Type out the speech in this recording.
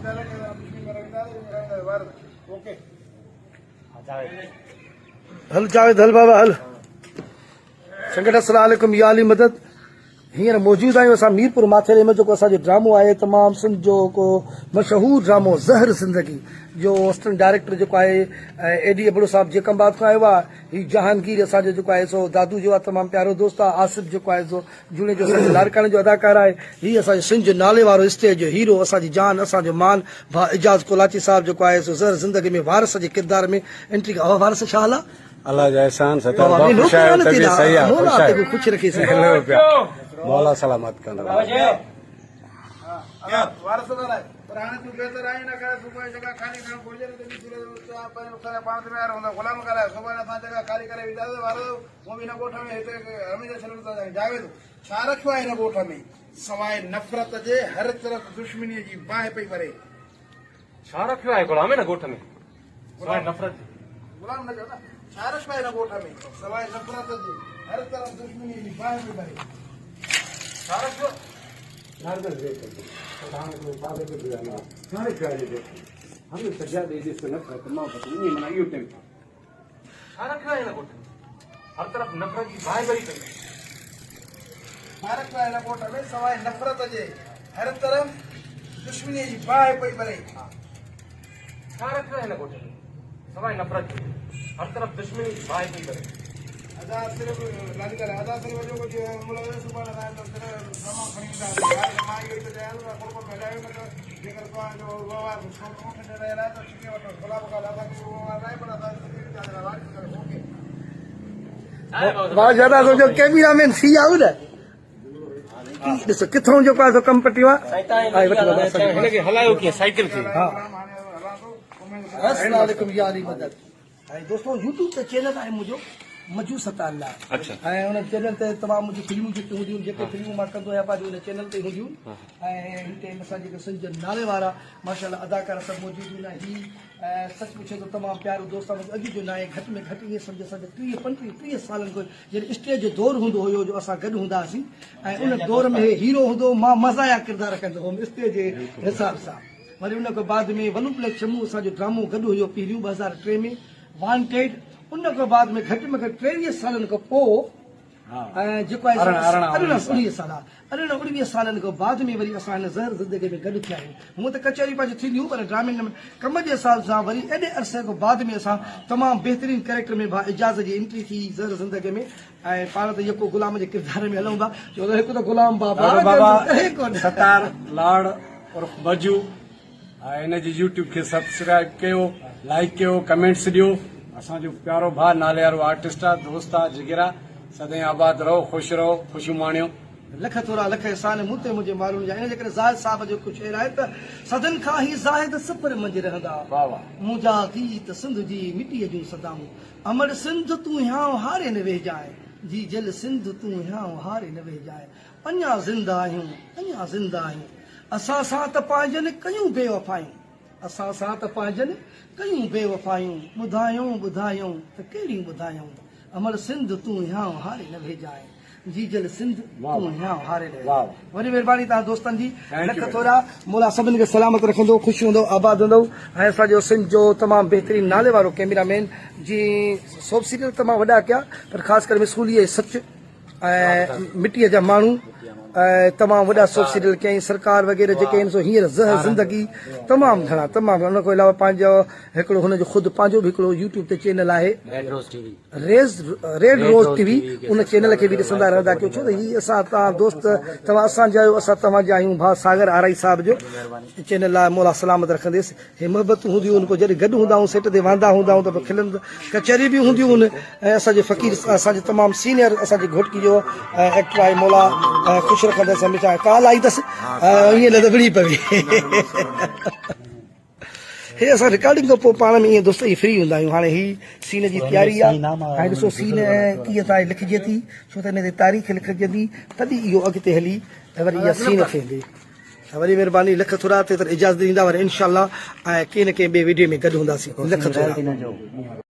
हल जावेद हल बाबा हल संगत अस्सलाम वालेकुम या अली मदद हींअर मौजूद आहियूं असां मीरपुर माथेरे में जेको असांजो ड्रामो आहे तमामु सिंध जो को मशहूर ड्रामो ज़हर ज़िंदगी जो असिस्टेंट डायरेक्टर जेको आहे एडी अबड़ो साहब जेकमबाद खां आयो आहे हीउ जहांगीर असांजो जेको आहे सो दादू जो आहे तमामु प्यारो दोस्त आहे आसिफ जेको आहे सो जूने जो असांजो लाड़काणे जो अदाकार आहे हीउ असांजो सिंध जो नाले वारो स्टेज जो हीरो असांजी जान असांजो मान भा एजाज़ कोलाची साहब जेको आहे सो ज़हर ज़िंदगी में वारस जे किरदार में एंट्री कयो वारस छा हाल आहे अल्लाह जा एहसान सता खुश आयो तबी सही है खुश रखी से मौला सलामत कंदो वारस वाला है पर हाणे तू बेहतर आई ना करे सुबह जगह खाली खान बोले तो सूरज पर सारे पांच में यार होंदा गुलाम करे सुबह ना जगह खाली करे विदा वारो वो भी ना गोठा में हेते हमेशा चलता जावे तो छा रखो है ना गोठा में सवाए नफरत जे हर तरफ दुश्मनी जी बाह पई भरे छा रखो है गुलाम ना गोठ में सवाए नफरत गुलाम न करना छा रखो है ना गोठा में सवाए नफरत जे हर तरफ दुश्मनी जी बाह पई भरे छा रखो नारदल रे प्रधान को बाबे को दिया ना सारे प्यारे दे हमें सजा दे जिसको नफरत मां पता नहीं मना यू टाइम छा रखो है ना गोठ में हर तरफ नफरत की बाह भरी पई छा रखो है ना गोठा में सवाए नफरत जे हर तरफ दुश्मनी जी बाह पई भरे छा रखो है ना गोठ में सवाए नफरत हर तरफ दुश्मनी की बाह पई भरे अदा सिर्फ लाली का अदा सिर्फ जो कुछ मुलाजिम सुबह ना तो सिर्फ जमा खरीदा माई ये तो जाए ना कोई पहले में तो जेकर को जो बाबा छोट मोट रह रहा तो ठीक है तो गुलाब का लादा को रहा है पर अदा ज्यादा लाल कर ओके बहुत ज्यादा सोचो कैमरा मैन सी आउ ना ॾिसो किथों जो पास कम पटिवा हिनखे हलायो कीअं साइकिल खे हा अस्सलाम वालेकुम या अली मदद ऐं दोस्तों यूट्यूब ते चैनल आहे मुंहिंजो मजू सताला अच्छा ऐं उन चैनल ते तमामु मुंहिंजी फिल्मूं जेके हूंदियूं जेके फिल्मूं मां कंदो आहियां पंहिंजे उन चैनल ते हूंदियूं ऐं हिते असां जेके सिंध जे नाले वारा माशाल्लाह अदाकार सभु मौजूदु हूंदा ही सच पुछे तो तमामु प्यारो दोस्त आहे अॼु जो न आहे घटि में घटि ईअं सम्झो असांखे 30-35 सालनि खां जॾहिं स्टेज जो दौर हूंदो हुयो जो असां गॾु हूंदा हुआसीं ऐं उन दौर में हीरो हूंदो मां मज़ाया किरदार कंदो हुउमि स्टेज जे हिसाब सां वरी उन खां बाद में वलू प्लेट चमू असांजो ड्रामो गॾु हुयो पहिरियों 2003 में वांटेड उन खां बाद में घटि में घटि 23 सालनि खां पोइ जेको आहे 19 सालनि खां बाद में वरी असां हिन ज़हर ज़िंदगी में गॾु थिया आहियूं हूअं त कचहरियूं पंहिंजी थींदियूं पर ड्रामे कम जे हिसाब सां वरी एॾे अरसे खां बाद में असां तमामु बहितरीन कैरेक्टर में भा एजाज़ जी एंट्री थी ज़हर ज़िंदगी में ऐं पाण त जेको गुलाम जे किरदार में हलूं था छो त हिकु त गुलाम बाबा सतार लाड़ और बजू इन जी यूट्यूब खे सब्सक्राइब कयो लाइक कयो कमेंट्स ॾियो असांजो प्यारो भाउ नाले वारो आर्टिस्ट आहे दोस्त आहे जिगर आहे सदाईं आबाद रहो ख़ुशि रहो ख़ुशियूं माणियो लख थोरा लख एहसान मूं ते मुंहिंजे माण्हुनि जा इन जे करे ज़ाहिद साहिब जो कुझु अहिड़ा आहे त सदन खां ई ज़ाहिद सफ़र मंझि रहंदा मुंहिंजा गीत सिंध जी मिटीअ जूं सदाऊं अमर सिंध तूं हियां हारे न वेहिजाए जी जल सिंध तूं हियां हारे न वेहिजाए अञा ज़िंदा आहियूं असां सां त पंहिंजनि कयूं बेवफ़ायूं असां सां त पंहिंजनि कयूं बेवफ़ायूं ॿुधायूं त कहिड़ियूं ॿुधायूं अमर सिंध तूं हियां हारे न वेहिजाए जी जल सिंध तूं हियां हारे न वरी महिरबानी तव्हां दोस्तनि जी लख थोरा मोला सभिनी खे सलामत रखंदो ख़ुशि हूंदो आबाद हूंदो ऐं असांजो सिंध जो तमामु बहितरीन नाले वारो कैमरामैन जी सोप सीरियल तमामु वॾा कया पर ख़ासि करे मिसूलीअ सच ऐं मिटीअ जा माण्हू तमामु वॾा सोप सीरियल कयईं सरकार वग़ैरह जेके आहिनि सो हींअर ज़हर ज़िंदगी तमामु घणा तमामु उन खां अलावा पंहिंजो हिकिड़ो हुनजो ख़ुदि पंहिंजो बि हिकिड़ो यूट्यूब ते चैनल आहे रेड रोज़ टीवी उन चैनल खे बि ॾिसंदा रहंदा कयो छो त हीअ असां तव्हां दोस्त तव्हां असांजा आहियो असां तव्हांजा आहियूं भाउ सागर आराई साहिब जो चैनल आहे मोला सलामत रखंदुसि हे मोहबतूं हूंदियूं आहिनि पोइ जॾहिं गॾु हूंदा आहियूं सेट ते वांदा हूंदा आहियूं त पोइ खिलंदा कचहरी बि हूंदियूं आहिनि ऐं असांजे फ़क़ीर असांजे तमामु सीनियर असांजी घोटकी जो एक्टर आहे मोला ख़ुशि रखंदसि हमेशह काल आई अथसि ईअं लदबड़ी पवे हे असां रिकॉर्डिंग खां पोइ पाण में ईअं दोस्त ई फ्री हूंदा आहियूं हाणे ही सीन जी तयारी आहे हाणे ॾिसो सीन कीअं ताईं लिखिजे थी छो त हिन ते तारीख़ लिखजंदी तॾहिं इहो अॻिते हली ऐं वरी इहा सीन थींदी वरी महिरबानी लख थोरा ते इजाज़त ॾींदा वरी इनशाला ऐं कंहिं न कंहिं ॿिए वीडियो में गॾु हूंदासीं लख थोरा